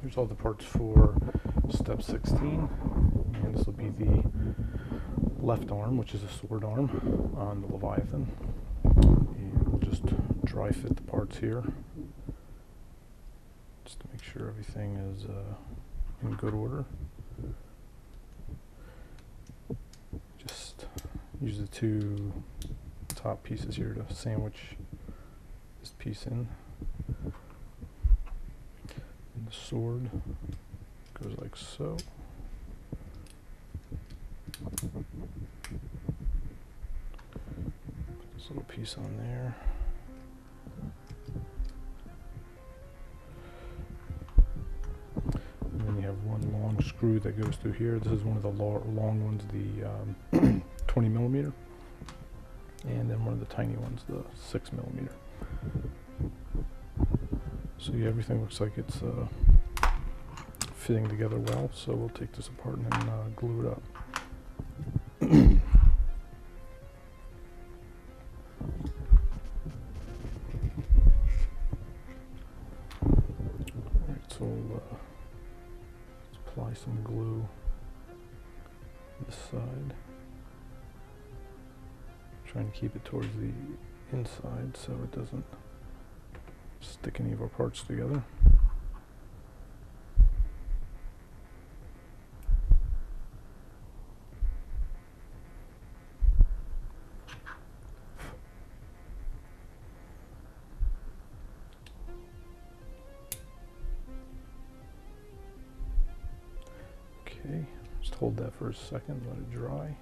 Here's all the parts for step 16, and this will be the left arm, which is a sword arm on the Leviathan. And we'll just dry fit the parts here, just to make sure everything is in good order. Just use the two top pieces here to sandwich this piece in. And the sword goes like so. Put this little piece on there. And then you have one long screw that goes through here. This is one of the long ones, the 20 millimeter. And then one of the tiny ones, the 6 millimeter. So yeah, everything looks like it's fitting together well, so we'll take this apart and then glue it up. Alright, so let's apply some glue on this side. Trying to keep it towards the inside so it doesn't stick any of our parts together. Okay, just hold that for a second, let it dry.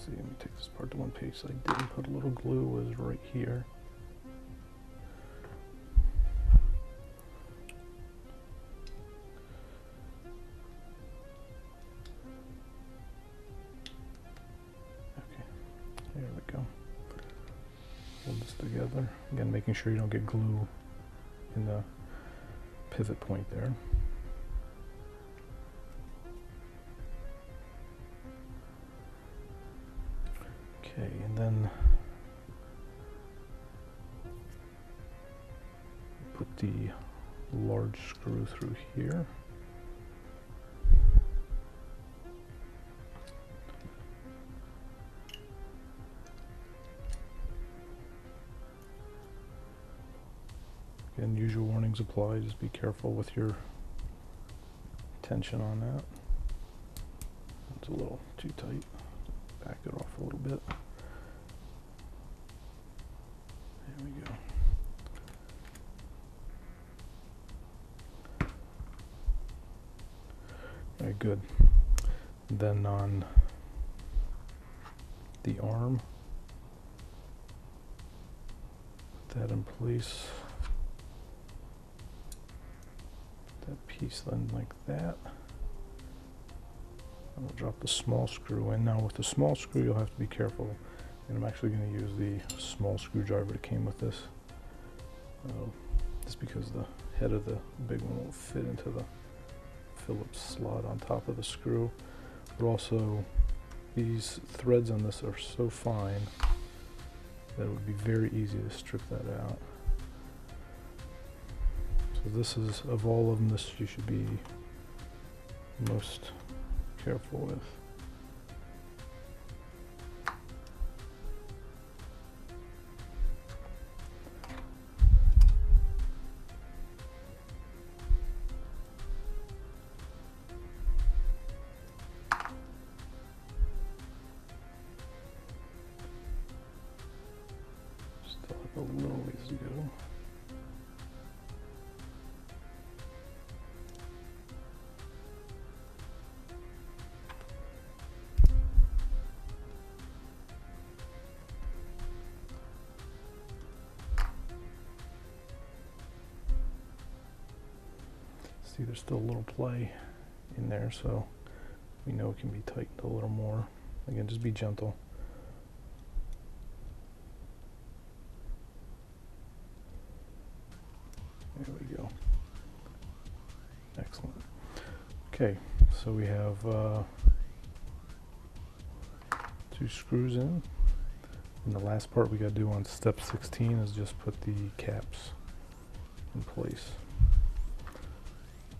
Let me take this part to one page. So I didn't put a little glue, was right here. Okay, there we go. Hold this together. Again, making sure you don't get glue in the pivot point there. Okay, and then put the large screw through here. Again, usual warnings apply, just be careful with your tension on that. It's a little too tight. Back it off a little bit. There we go. All right, good. Then on the arm, put that in place. That piece then like that. I'm going to drop the small screw in. Now with the small screw you'll have to be careful, and I'm actually going to use the small screwdriver that came with this. Just because the head of the big one won't fit into the Phillips slot on top of the screw. But also these threads on this are so fine that it would be very easy to strip that out. So this is, of all of them, this you should be most careful with. Still have a little ways to go. See, there's still a little play in there, so we know it can be tightened a little more. Again, just be gentle. There we go. Excellent. Okay, so we have 2 screws in. And the last part we got to do on step 16 is just put the caps in place.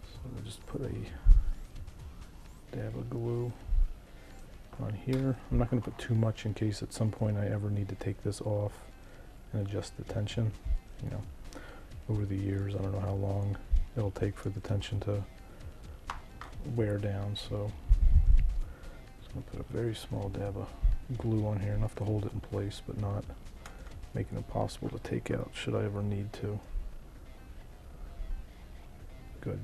So we'll just put a dab of glue on here. I'm not going to put too much in case at some point I ever need to take this off and adjust the tension. You know, over the years, I don't know how long it'll take for the tension to wear down, so just going to put a very small dab of glue on here, enough to hold it in place, but not making it possible to take out should I ever need to. Good.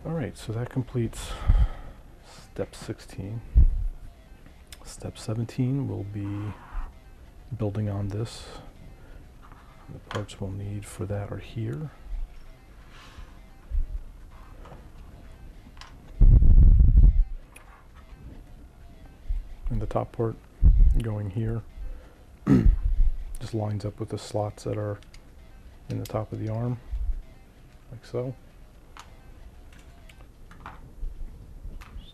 Alright, so that completes step 16. Step 17 will be building on this. The parts we'll need for that are here. And the top part going here just lines up with the slots that are in the top of the arm, like so. Just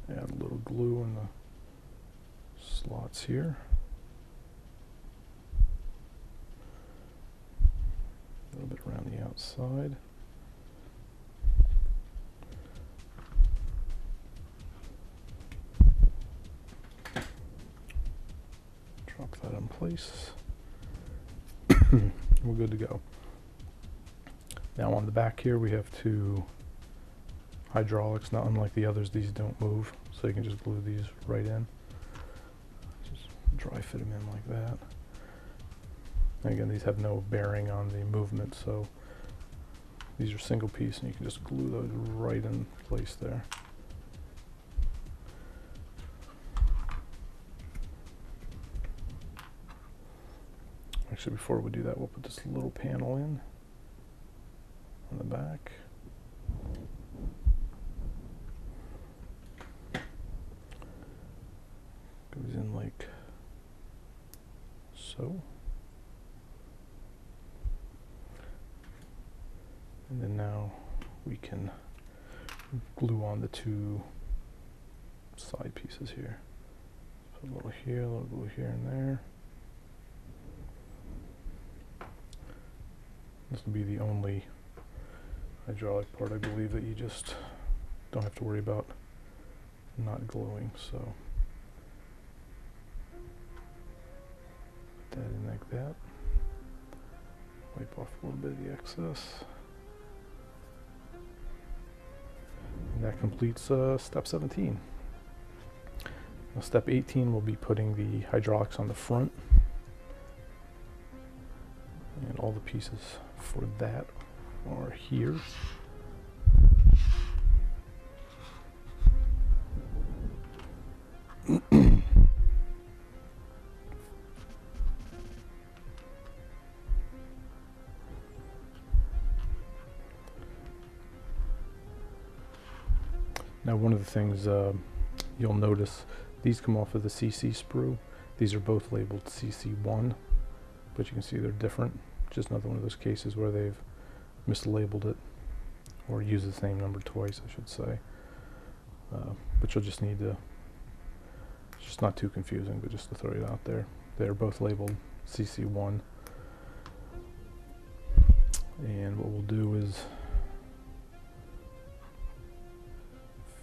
add a little glue in the slots here. A little bit around the outside. Drop that in place. We're good to go. Now on the back here we have two hydraulics. Not unlike the others, these don't move, so you can just glue these right in. Just dry fit them in like that. And again, these have no bearing on the movement, so these are single piece and you can just glue those right in place there. Actually, before we do that, we'll put this little panel in on the back. Goes in like so. And then now we can glue on the two side pieces here. So a little here, a little glue here and there. This will be the only hydraulic part, I believe, that you just don't have to worry about not gluing. So put that in like that. Wipe off a little bit of the excess. And that completes step 17. Now step 18 will be putting the hydraulics on the front. And all the pieces for that are here. Now one of the things you'll notice, these come off of the CC sprue. These are both labeled CC1, but you can see they're different. Just another one of those cases where they've mislabeled it, or used the same number twice, I should say. But you'll just need to, it's just not too confusing, but just to throw it out there. They're both labeled CC1. And what we'll do is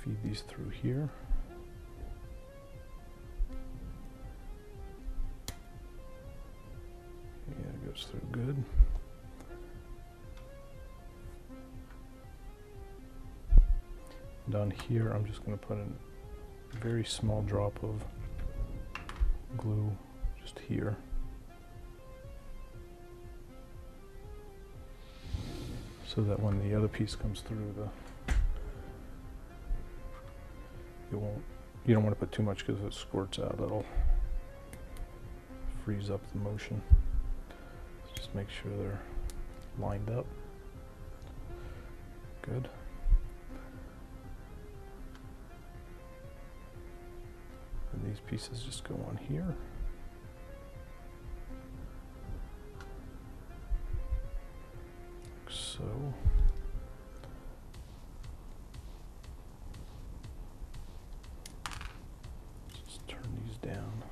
feed these through here. Yeah, it goes through good. Down here, I'm just going to put in a very small drop of glue just here. So that when the other piece comes through, you don't want to put too much because if it squirts out, it'll freeze up the motion. So just make sure they're lined up. Good. And these pieces just go on here. Like so. Just turn these down.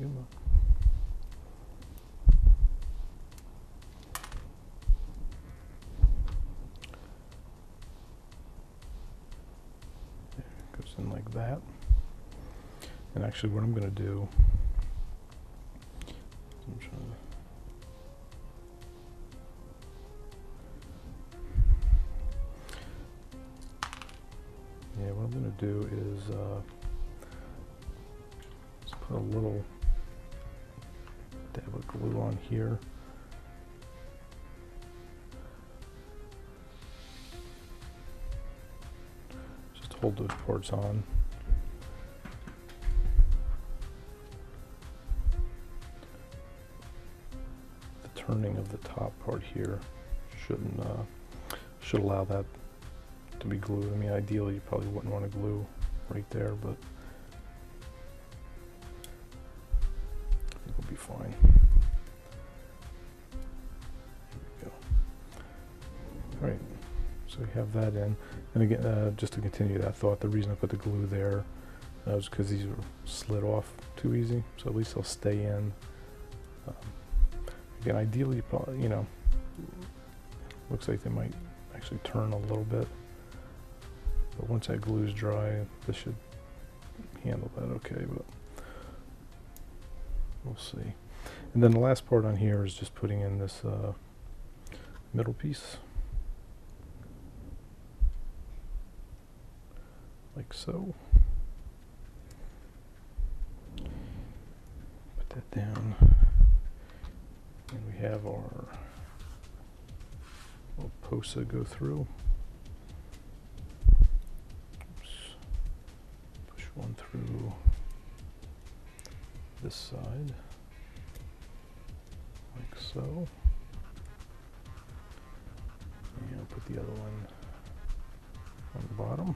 Yuma. Goes in like that. And actually what I'm going to do, I'm trying to, yeah, what I'm going to do is just put a little dab of glue on here. Just hold those parts on. The turning of the top part here should allow that to be glued. I mean, ideally you probably wouldn't want to glue right there, but I think it'll be fine. There we go. All right, so we have that in. And again, just to continue that thought, the reason I put the glue there was because these were slid off too easy, so at least they'll stay in. Again, ideally, probably, you know, looks like they might actually turn a little bit. But once that glue is dry, this should handle that okay, but we'll see. And then the last part on here is just putting in this middle piece, like so. Put that down, and we have our little posts that go through. One through this side, like so. And I'll put the other one on the bottom.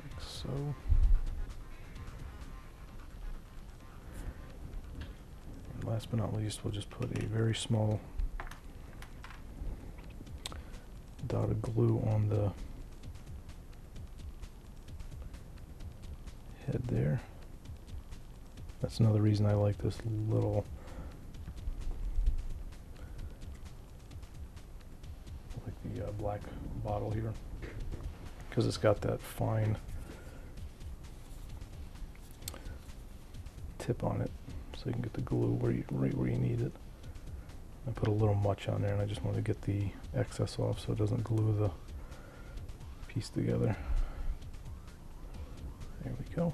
Like so. And last but not least, we'll just put a very small dot of glue on the head there. That's another reason I like this little, like the black bottle here, because it's got that fine tip on it, so you can get the glue right where you need it. I put a little much on there, and I just want to get the excess off so it doesn't glue the piece together. There we go.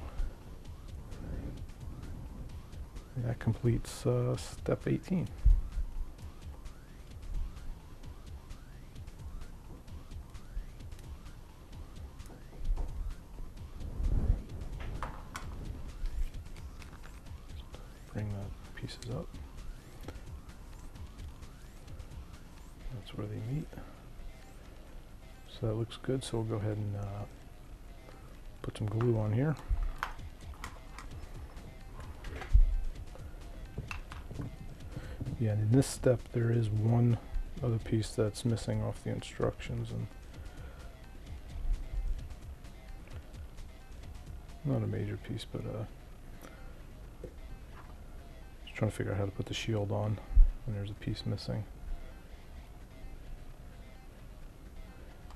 And that completes step 18. Bring the pieces up. That's where they meet. So that looks good, so we'll go ahead and put some glue on here. Yeah, and in this step there is one other piece that's missing off the instructions, and not a major piece, but just trying to figure out how to put the shield on, and there's a piece missing.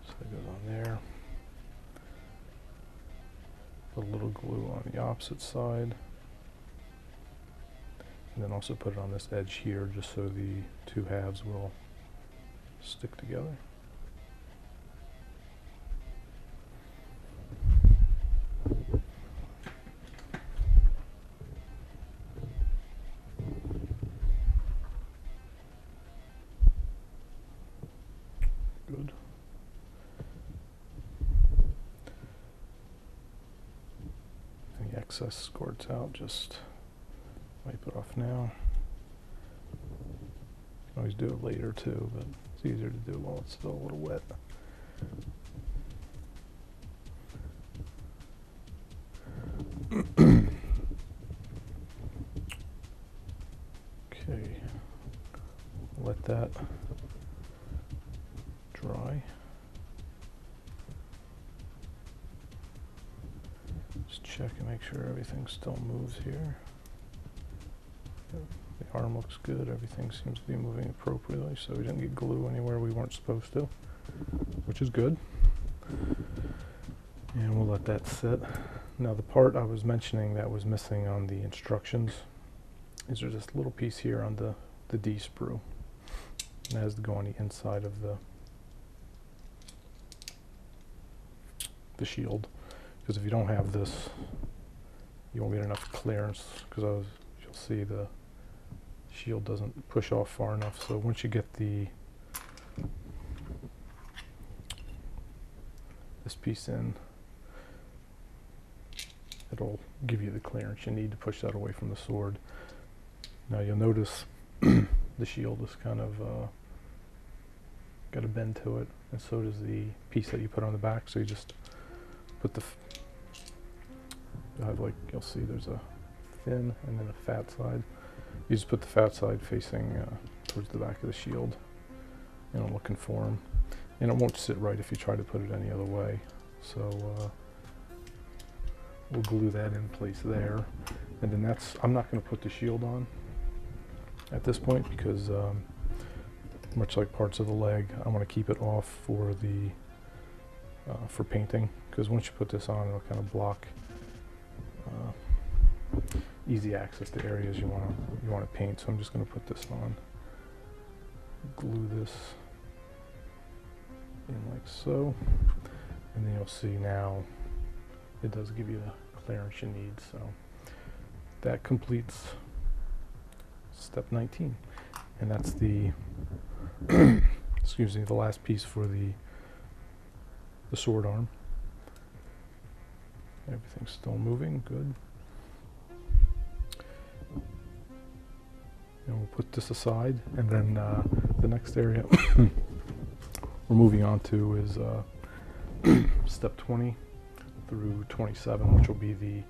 So that goes on there. Put a little glue on the opposite side. And then also put it on this edge here, just so the two halves will stick together. Good. Any excess squirts out, just wipe it off now. You can always do it later too, but it's easier to do while it's still a little wet. Okay, let that dry. Just check and make sure everything still moves here. Yep, the arm looks good, everything seems to be moving appropriately, so we didn't get glue anywhere we weren't supposed to, which is good. And we'll let that sit. Now the part I was mentioning that was missing on the instructions is there's this little piece here on the D sprue. And that has to go on the inside of the shield, because if you don't have this, you won't get enough clearance, because you'll see the shield doesn't push off far enough. So once you get this piece in, it'll give you the clearance you need to push that away from the sword. Now you'll notice the shield is kind of got a bend to it, and so does the piece that you put on the back. So you just put you'll see there's a thin and then a fat side. You just put the fat side facing towards the back of the shield, and I'm looking for them. And it won't sit right if you try to put it any other way. So we'll glue that in place there. And then I'm not going to put the shield on at this point, because much like parts of the leg, I want to keep it off for for painting, because once you put this on, it'll kind of block easy access to areas you want to paint. So I'm just going to put this on, glue this in like so, and then you'll see now it does give you the clearance you need. So that completes step 19, and that's the excuse me, the last piece for the sword arm. Everything's still moving good. And we'll put this aside, and then the next area we're moving on to is step 20 through 27, which will be the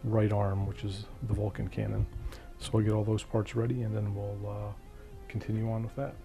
right arm, which is the Vulcan cannon. So I'll get all those parts ready, and then we'll continue on with that.